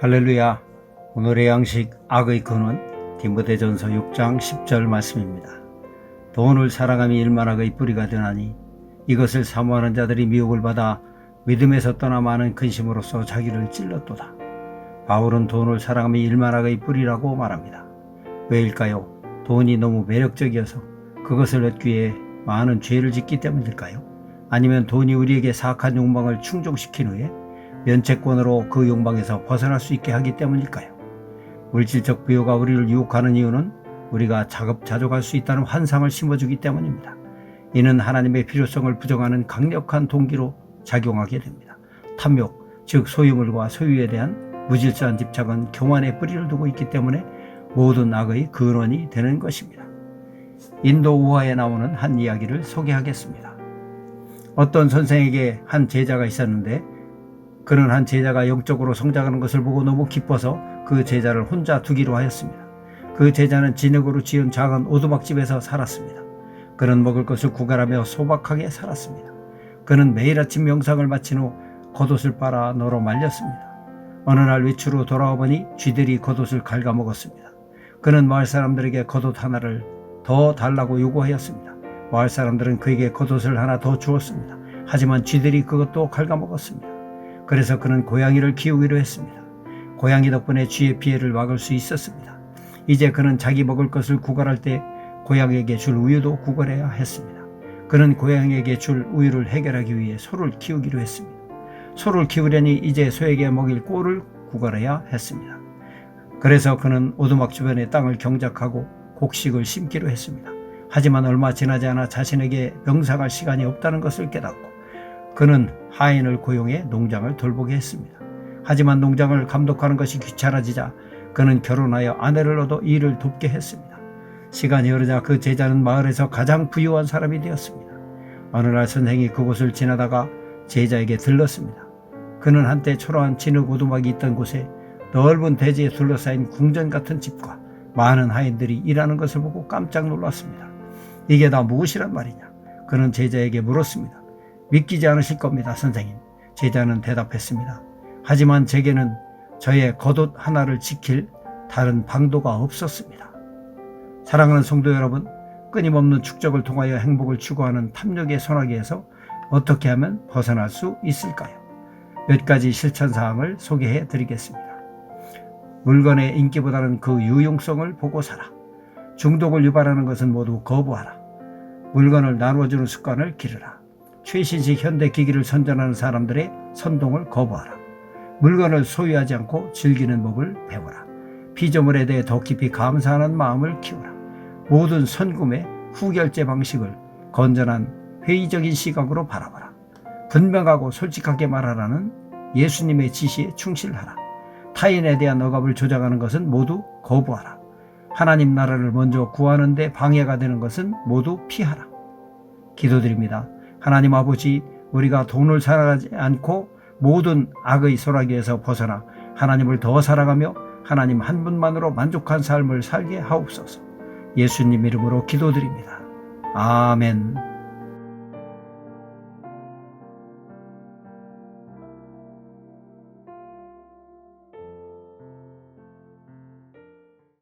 할렐루야. 오늘의 양식 악의 근원 디모데전서 6장 10절 말씀입니다. 돈을 사랑함이 일만악의 뿌리가 되나니 이것을 사모하는 자들이 미혹을 받아 믿음에서 떠나 많은 근심으로써 자기를 찔렀도다. 바울은 돈을 사랑함이 일만악의 뿌리라고 말합니다. 왜일까요? 돈이 너무 매력적이어서 그것을 얻기 위해 많은 죄를 짓기 때문일까요? 아니면 돈이 우리에게 사악한 욕망을 충족시킨 후에 면책권으로 그 욕망에서 벗어날 수 있게 하기 때문일까요? 물질적 부여가 우리를 유혹하는 이유는 우리가 자급자족할 수 있다는 환상을 심어주기 때문입니다. 이는 하나님의 필요성을 부정하는 강력한 동기로 작용하게 됩니다. 탐욕, 즉 소유물과 소유에 대한 무질서한 집착은 교만의 뿌리를 두고 있기 때문에 모든 악의 근원이 되는 것입니다. 인도 우화에 나오는 한 이야기를 소개하겠습니다. 어떤 선생에게 한 제자가 있었는데 그는 한 제자가 영적으로 성장하는 것을 보고 너무 기뻐서 그 제자를 혼자 두기로 하였습니다. 그 제자는 진흙으로 지은 작은 오두막집에서 살았습니다. 그는 먹을 것을 구걸하며 소박하게 살았습니다. 그는 매일 아침 명상을 마친 후 겉옷을 빨아 너로 말렸습니다. 어느 날 외출로 돌아와 보니 쥐들이 겉옷을 갉아먹었습니다. 그는 마을 사람들에게 겉옷 하나를 더 달라고 요구하였습니다. 마을 사람들은 그에게 겉옷을 하나 더 주었습니다. 하지만 쥐들이 그것도 갉아먹었습니다. 그래서 그는 고양이를 키우기로 했습니다. 고양이 덕분에 쥐의 피해를 막을 수 있었습니다. 이제 그는 자기 먹을 것을 구걸할 때 고양이에게 줄 우유도 구걸해야 했습니다. 그는 고양이에게 줄 우유를 해결하기 위해 소를 키우기로 했습니다. 소를 키우려니 이제 소에게 먹일 꼴을 구걸해야 했습니다. 그래서 그는 오두막 주변의 땅을 경작하고 곡식을 심기로 했습니다. 하지만 얼마 지나지 않아 자신에게 명상할 시간이 없다는 것을 깨닫고 그는 하인을 고용해 농장을 돌보게 했습니다. 하지만 농장을 감독하는 것이 귀찮아지자 그는 결혼하여 아내를 얻어 일을 돕게 했습니다. 시간이 흐르자 그 제자는 마을에서 가장 부유한 사람이 되었습니다. 어느 날 선생이 그곳을 지나다가 제자에게 들렀습니다. 그는 한때 초라한 진흙 오두막이 있던 곳에 넓은 대지에 둘러싸인 궁전 같은 집과 많은 하인들이 일하는 것을 보고 깜짝 놀랐습니다. 이게 다 무엇이란 말이냐? 그는 제자에게 물었습니다. 믿기지 않으실 겁니다, 선생님. 제자는 대답했습니다. 하지만 제게는 저의 겉옷 하나를 지킬 다른 방도가 없었습니다. 사랑하는 성도 여러분, 끊임없는 축적을 통하여 행복을 추구하는 탐욕의 소나기에서 어떻게 하면 벗어날 수 있을까요? 몇 가지 실천사항을 소개해 드리겠습니다. 물건의 인기보다는 그 유용성을 보고 살아. 중독을 유발하는 것은 모두 거부하라. 물건을 나누어주는 습관을 기르라. 최신식 현대기기를 선전하는 사람들의 선동을 거부하라. 물건을 소유하지 않고 즐기는 법을 배워라. 피조물에 대해 더 깊이 감사하는 마음을 키우라. 모든 선구매, 후결제 방식을 건전한 회의적인 시각으로 바라봐라. 분명하고 솔직하게 말하라는 예수님의 지시에 충실하라. 타인에 대한 억압을 조장하는 것은 모두 거부하라. 하나님 나라를 먼저 구하는 데 방해가 되는 것은 모두 피하라. 기도드립니다. 하나님 아버지, 우리가 돈을 사랑하지 않고 모든 악의 소라기에서 벗어나 하나님을 더 사랑하며 하나님 한 분만으로 만족한 삶을 살게 하옵소서. 예수님 이름으로 기도드립니다. 아멘.